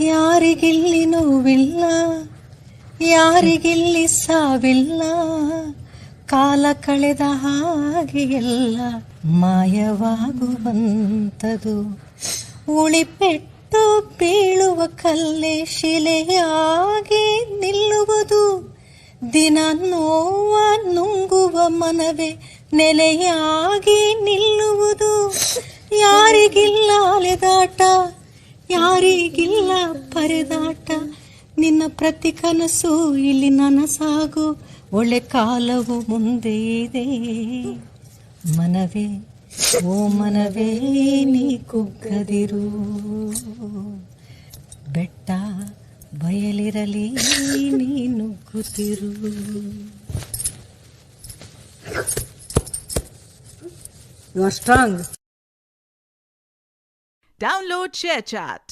ಯಾರಿಗಿಲ್ಲಿ ನೋವಿಲ್ಲ, ಯಾರಿಗಿಲ್ಲಿ ಸಾವಿಲ್ಲ, ಕಾಲ ಕಳೆದ ಹಾಗೆ ಎಲ್ಲ ಮಾಯವಾಗುವಂಥದು. ಉಳಿಪೆಟ್ಟು ಬೀಳುವ ಕಲ್ಲೇ ಶಿಲೆಯಾಗಿ ನಿಲ್ಲುವುದು, ದಿನ ನೋವ ನುಂಗುವ ಮನವೇ ನೆಲೆಯಾಗಿ ನಿಲ್ಲುವುದು. ಯಾರಿಗಿಲ್ಲ ಅಲೆದಾಟ, ಯಾರಿಗಿಲ್ಲ ಪರದಾಟ, ನಿನ್ನ ಪ್ರತಿ ಕನಸು ಇಲ್ಲಿ ನನಸಾಗು, ಒಳ್ಳೆ ಕಾಲವು ಮುಂದೆ ಇದೆ. ಮನವೇ ಓ ಮನವೇ ನೀ ಕುಗ್ಗದಿರು, ಬೆಟ್ಟ ಬಯಲಿರಲಿ ನೀ ನುಗ್ಗುತ್ತಿರು. You are strong. Download ShareChat.